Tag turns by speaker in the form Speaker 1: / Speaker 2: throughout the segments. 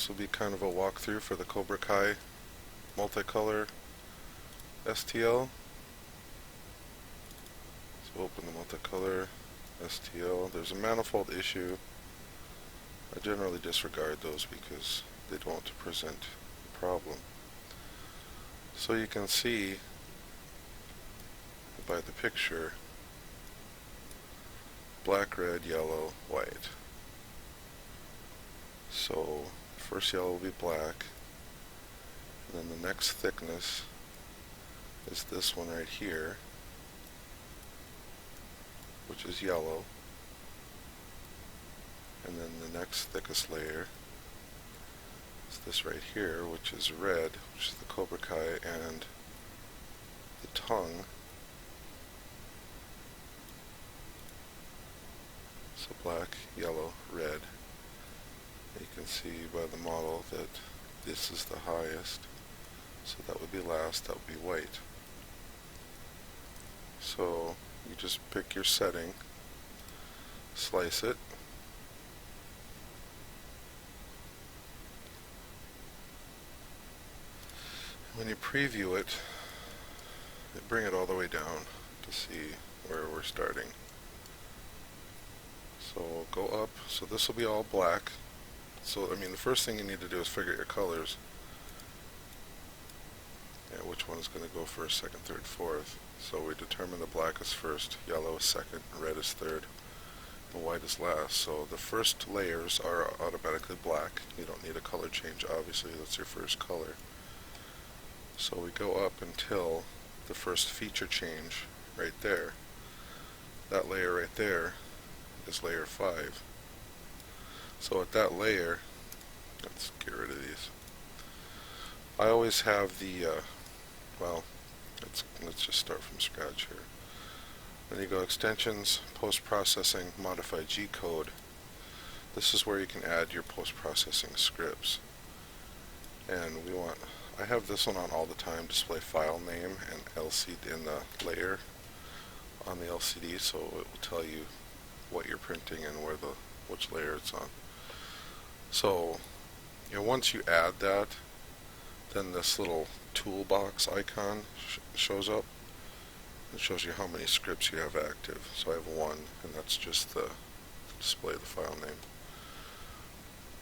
Speaker 1: This will be kind of a walkthrough for the Cobra Kai Multicolor STL. So open the Multicolor STL. There's a manifold issue. I generally disregard those because they don't present a problem. So you can see by the picture, black, red, yellow, white. So the first yellow will be black, and then the next thickness is this one right here, which is yellow, and then the next thickest layer is this right here, which is red, which is the Cobra Kai, and the tongue. So black, yellow, red. You can see by the model that this is the highest, so that would be last, that would be white. So you just pick your setting, slice it, when you preview it, bring it all the way down to see where we're starting. So go up, so this will be all black. So I mean, the first thing you need to do is figure out your colors. Yeah, which one is going to go first, second, third, fourth. So we determine the black is first, yellow is second, red is third, and white is last. So the first layers are automatically black. You don't need a color change, obviously, that's your first color. So we go up until the first feature change right there. That layer right there is layer 5. So at that layer, let's get rid of these. I always have the, well, let's just start from scratch here. Then you go extensions, post-processing, modify G-code. This is where you can add your post-processing scripts. And we want, I have this one on all the time, display file name and LCD in the layer on the LCD, so it will tell you what you're printing and which layer it's on. So, once you add that, then this little toolbox icon shows up. It shows you how many scripts you have active. So I have one, and that's just to display the file name.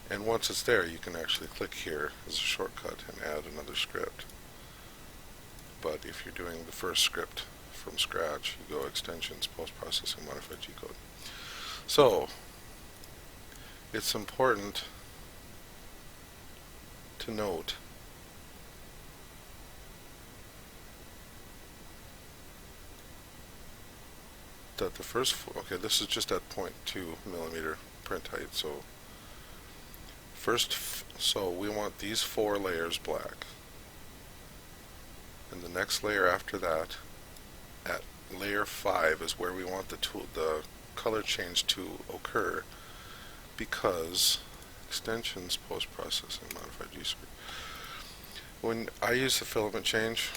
Speaker 1: And once it's there, you can actually click here as a shortcut and add another script. But if you're doing the first script from scratch, you go extensions, post-processing, modify G-code. So, it's important to note that the first, okay, this is just at 0.2mm print height, so so we want these 4 layers black, and the next layer after that, at layer 5, is where we want the color change to occur, because extensions, post-processing, modify G-script. When I use the filament change,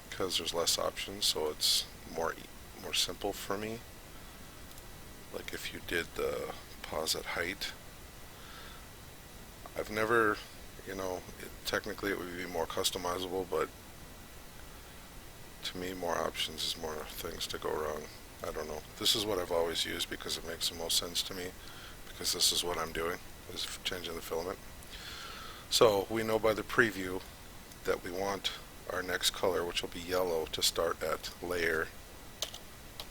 Speaker 1: because there's less options, so it's more simple for me. Like if you did the pause at height, I've never, technically it would be more customizable, but to me more options is more things to go wrong. I don't know. This is what I've always used because it makes the most sense to me, because this is what I'm doing, is changing the filament. So we know by the preview that we want our next color, which will be yellow, to start at layer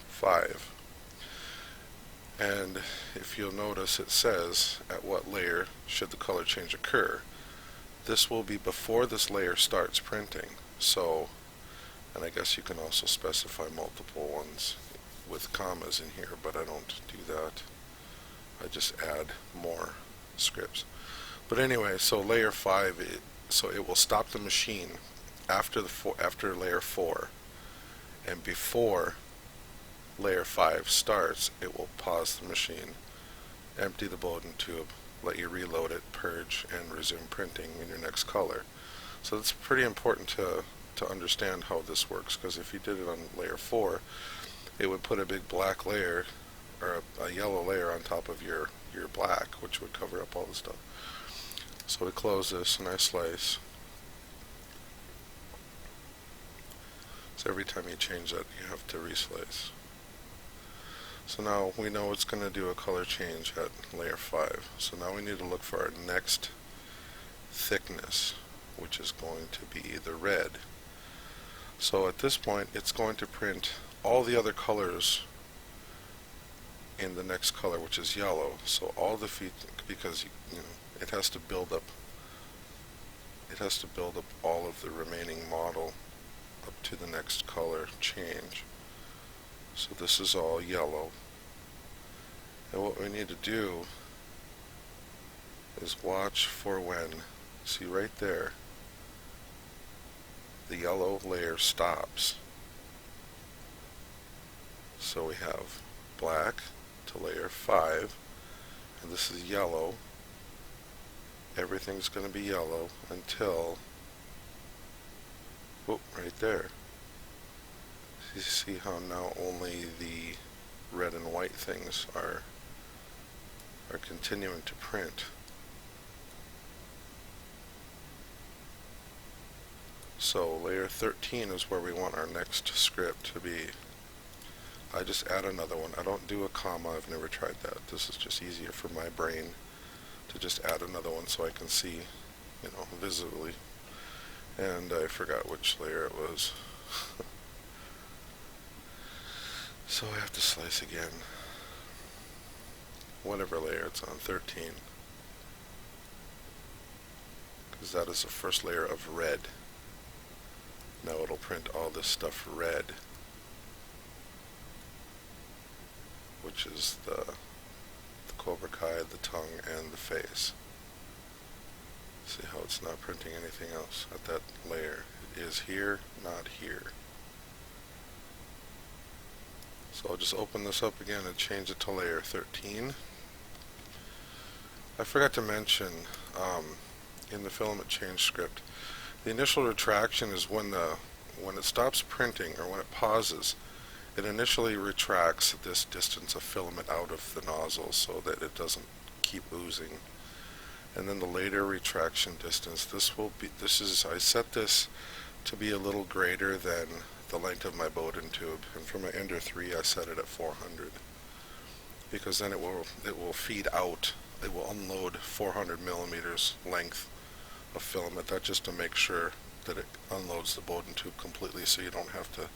Speaker 1: 5. And if you'll notice, it says at what layer should the color change occur. This will be before this layer starts printing. So, and I guess you can also specify multiple ones with commas in here, but I don't do that. I just add more scripts. But anyway, so layer 5, so it will stop the machine after layer 4, and before layer 5 starts, it will pause the machine, empty the Bowden tube, let you reload it, purge, and resume printing in your next color. So it's pretty important to understand how this works, because if you did it on layer 4, it would put a big black layer, or a yellow layer on top of your black, which would cover up all the stuff. So we close this and I slice. So every time you change that, you have to reslice. So now we know it's going to do a color change at layer 5. So now we need to look for our next thickness, which is going to be the red. So at this point, it's going to print all the other colors in the next color, which is yellow. So all the because you know, it has to build up all of the remaining model up to the next color change. So this is all yellow. And what we need to do is watch for when, see right there, the yellow layer stops. So we have black to layer 5, and this is yellow. Everything's going to be yellow until, oh, right there. You see how now only the red and white things are continuing to print. So layer 13 is where we want our next script to be. I just add another one. I don't do a comma. I've never tried that. This is just easier for my brain to just add another one so I can see, you know, visibly. And I forgot which layer it was. So I have to slice again. Whatever layer it's on, 13. Because that is the first layer of red. Now it'll print all this stuff red, which is the Cobra Kai, the tongue, and the face. See how it's not printing anything else at that layer. It is here, not here. So I'll just open this up again and change it to layer 13. I forgot to mention in the Filament Change script, the initial retraction is when it stops printing, or when it pauses. It initially retracts this distance of filament out of the nozzle so that it doesn't keep oozing. And then the later retraction distance, I set this to be a little greater than the length of my Bowden tube, and for my Ender 3 I set it at 400, because then it will feed out, it will unload 400 millimeters length of filament. That's just to make sure that it unloads the Bowden tube completely, so you don't have to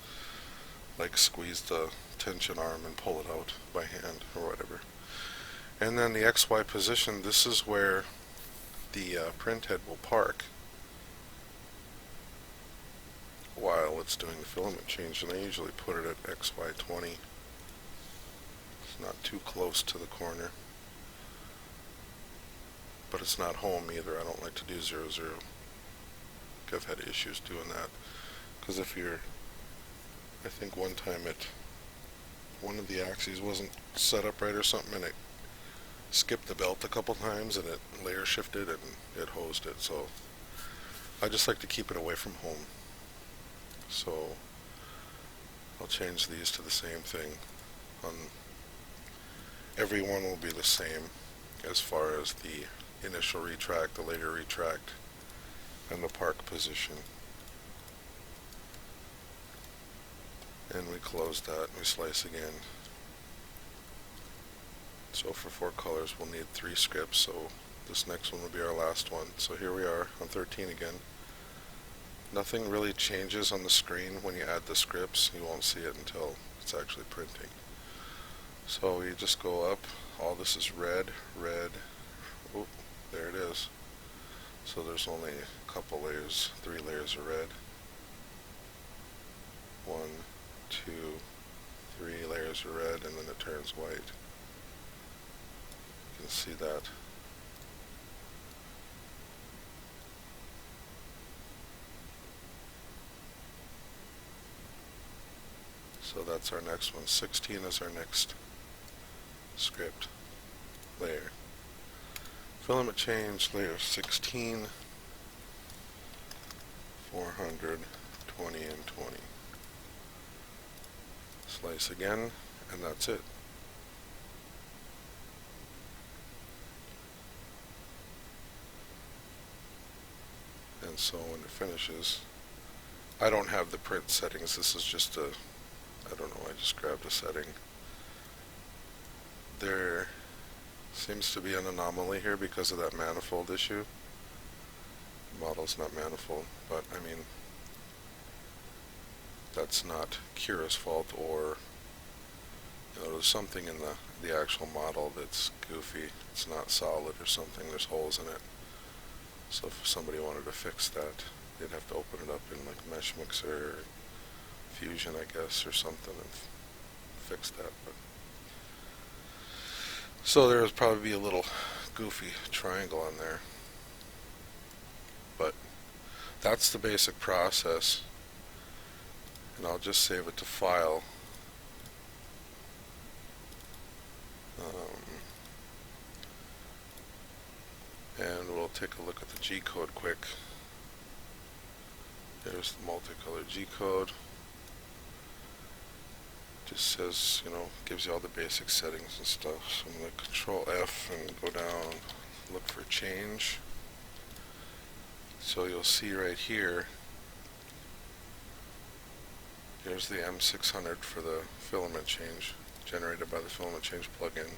Speaker 1: like squeeze the tension arm and pull it out by hand or whatever. And then the XY position, this is where the print head will park while it's doing the filament change, and I usually put it at XY20. It's not too close to the corner, but it's not home either. I don't like to do 0, 0. I've had issues doing that, because if you're, I think one time one of the axes wasn't set up right or something, and it skipped the belt a couple times, and it layer shifted and it hosed it. So I just like to keep it away from home. So I'll change these to the same thing. Every one will be the same as far as the initial retract, the later retract, and the park position. And we close that and we slice again. So for 4 colors we'll need 3 scripts, so this next one will be our last one. So here we are on 13 again. Nothing really changes on the screen when you add the scripts. You won't see it until it's actually printing. So you just go up, all this is red, red, oh, there it is. So there's only a couple layers, 3 layers of red. 1, 2, 3 layers of red, and then it turns white. You can see that. So that's our next one. 16 is our next script layer. Filament Change, layer 16, 400, 20, and 20. Slice again, and that's it. so when it finishes, I don't have the print settings. This is just a, I don't know, I just grabbed a setting. There seems to be an anomaly here because of that manifold issue. The model's not manifold, but I mean, that's not Cura's fault, or there's something in the actual model that's goofy. It's not solid or something. There's holes in it. So if somebody wanted to fix that, they'd have to open it up in like Mesh Mixer or Fusion, I guess, or something, and fix that. But so there would probably be a little goofy triangle on there. But that's the basic process. And I'll just save it to file. And we'll take a look at the G code quick. There's the multicolor G code. Just says, gives you all the basic settings and stuff. So I'm going to Control F and go down, look for change. So you'll see right here, here's the M600 for the filament change, generated by the Filament Change plugin.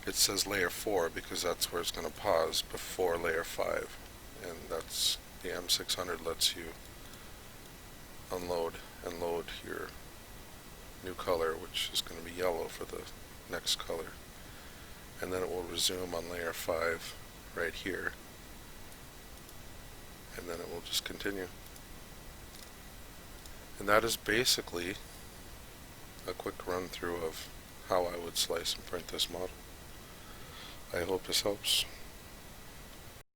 Speaker 1: It says layer 4 because that's where it's going to pause before layer 5, and that's the M600 lets you unload and load your new color, which is going to be yellow for the next color, and then it will resume on layer 5 right here, and then it will just continue. And that is basically a quick run through of how I would slice and print this model. I hope this helps.